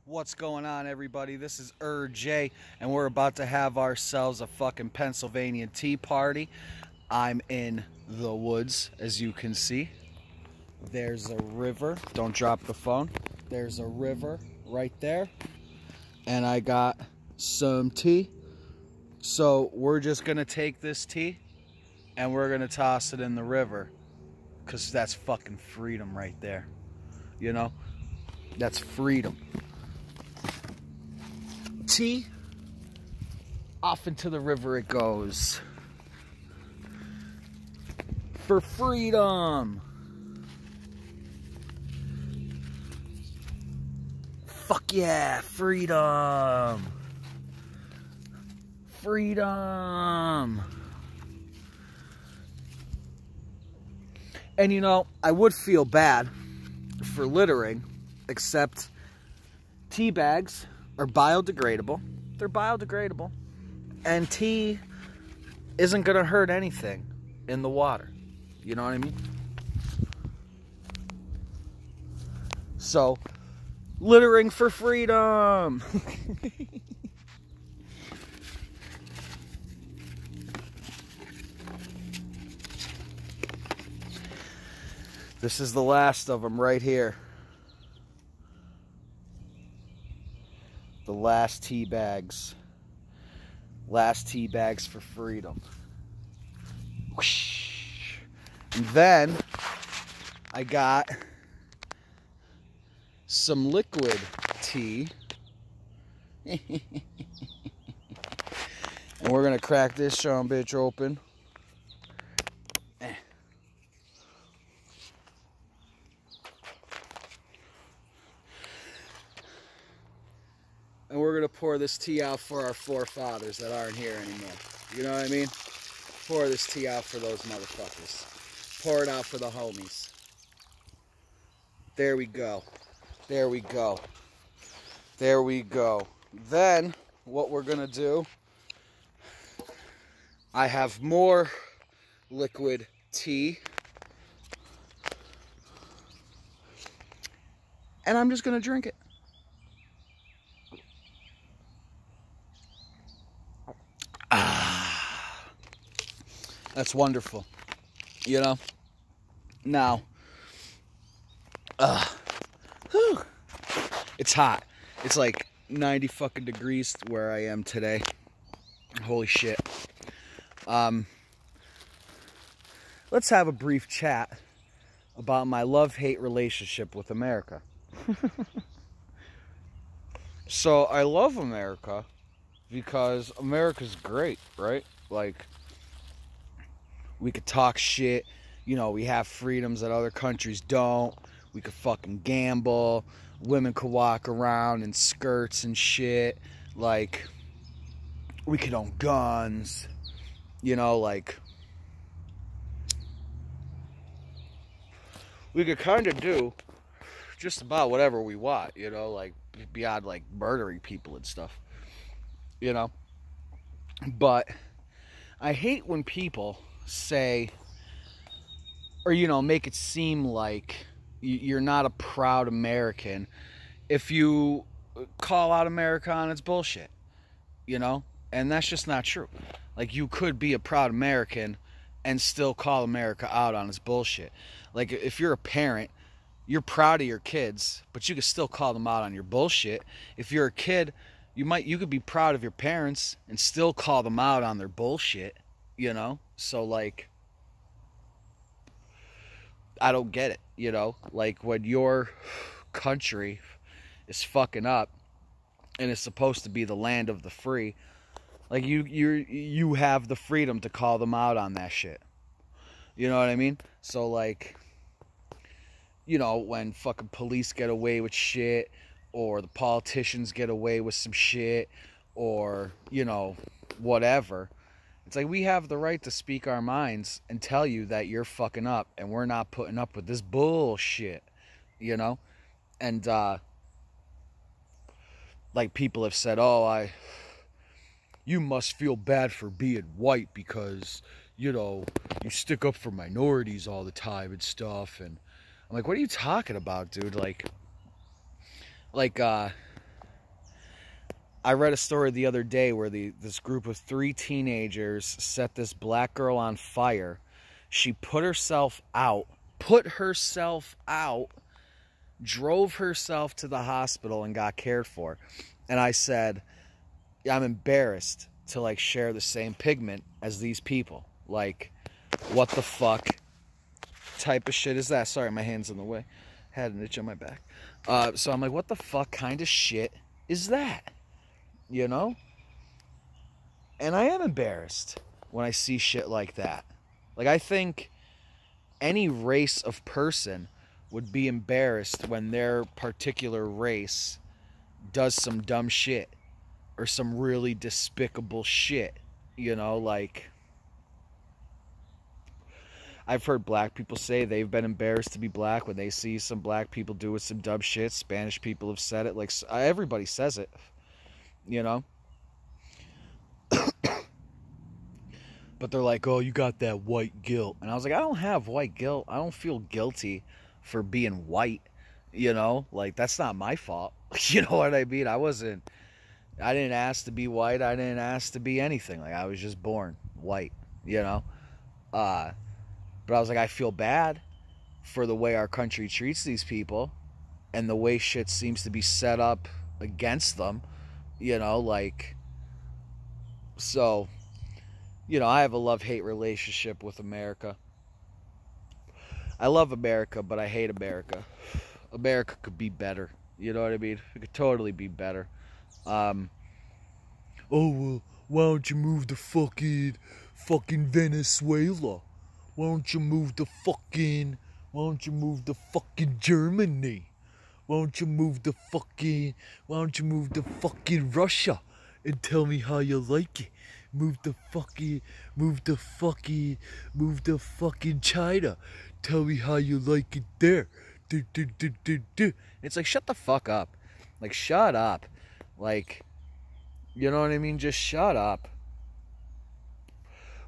What's going on, everybody? This is Jay, and we're about to have ourselves a fucking Pennsylvania tea party. I'm in the woods, as you can see. There's a river. Don't drop the phone. There's a river right there. And I got some tea. So we're just going to take this tea and we're going to toss it in the river. Because that's fucking freedom right there. You know? That's freedom. Tea, off into the river it goes. For freedom. Fuck yeah, freedom. Freedom. And you know, I would feel bad for littering, except tea bags are biodegradable. They're biodegradable. And tea isn't going to hurt anything in the water. You know what I mean? So, littering for freedom. This is the last of them right here. The last tea bags. Last tea bags for freedom. Whoosh. And then I got some liquid tea. And we're gonna crack this son bitch open. And we're going to pour this tea out for our forefathers that aren't here anymore. You know what I mean? Pour this tea out for those motherfuckers. Pour it out for the homies. There we go. There we go. There we go. Then, what we're going to do, I have more liquid tea. And I'm just going to drink it. That's wonderful, you know. Now, it's hot. It's like 90 fucking degrees where I am today. Holy shit. Let's have a brief chat about my love-hate relationship with America. So I love America because America's great, right? Like, we could talk shit, you know, we have freedoms that other countries don't. We could fucking gamble. Women could walk around in skirts and shit. Like, we could own guns. You know, like, we could kind of do just about whatever we want, you know, like, beyond, like, murdering people and stuff. You know? But I hate when people say, or you know, make it seem like you're not a proud American if you call out America on its bullshit, you know. And that's just not true. Like, you could be a proud American and still call America out on its bullshit. Like, if you're a parent, you're proud of your kids, but you could still call them out on your bullshit. If you're a kid, you could be proud of your parents and still call them out on their bullshit. You know, so like, I don't get it, you know, like when your country is fucking up and it's supposed to be the land of the free, like you have the freedom to call them out on that shit. You know what I mean? So like, you know, when fucking police get away with shit, or the politicians get away with some shit, or, you know, whatever. It's like, we have the right to speak our minds and tell you that you're fucking up and we're not putting up with this bullshit, you know? And, like, people have said, oh, you must feel bad for being white because, you know, you stick up for minorities all the time and stuff. And I'm like, what are you talking about, dude? Like, I read a story the other day where this group of 3 teenagers set this black girl on fire. She put herself out, drove herself to the hospital and got cared for. And I said, I'm embarrassed to like share the same pigment as these people. Like, what the fuck type of shit is that? Sorry, my hand's in the way. Had an itch on my back. So I'm like, what the fuck kind of shit is that? You know? And I am embarrassed when I see shit like that. Like, I think any race of person would be embarrassed when their particular race does some dumb shit or some really despicable shit. You know, like, I've heard black people say they've been embarrassed to be black when they see some black people doing some dumb shit. Spanish people have said it. Like, everybody says it, you know? But they're like, oh, you got that white guilt. And I was like, I don't have white guilt. I don't feel guilty for being white, you know? Like, that's not my fault. You know what I mean? I didn't ask to be white. I didn't ask to be anything. Like, I was just born white, you know? But I was like, I feel bad for the way our country treats these people and the way shit seems to be set up against them, you know? Like, so, you know, I have a love-hate relationship with America. I love America, but I hate America. America could be better. You know what I mean? It could totally be better. Oh, well, why don't you move to fucking Venezuela? Why don't you move to fucking Germany? Why don't you move to fucking Russia and tell me how you like it? Move to fucking China. Tell me how you like it there. It's like, shut the fuck up. Like, shut up. Like, you know what I mean? Just shut up.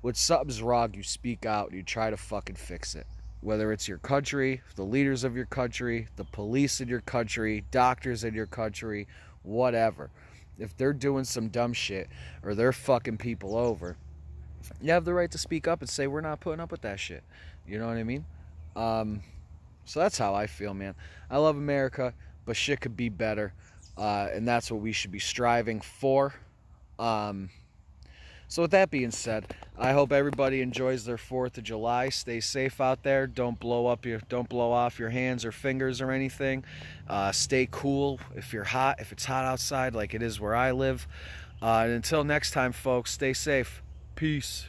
When something's wrong, you speak out and you try to fucking fix it. Whether it's your country, the leaders of your country, the police in your country, doctors in your country, whatever. If they're doing some dumb shit or they're fucking people over, you have the right to speak up and say, we're not putting up with that shit. You know what I mean? So that's how I feel, man. I love America, but shit could be better. And that's what we should be striving for. So with that being said, I hope everybody enjoys their 4th of July. Stay safe out there. Don't blow off your hands or fingers or anything. Stay cool if it's hot outside like it is where I live. And until next time, folks, stay safe. Peace.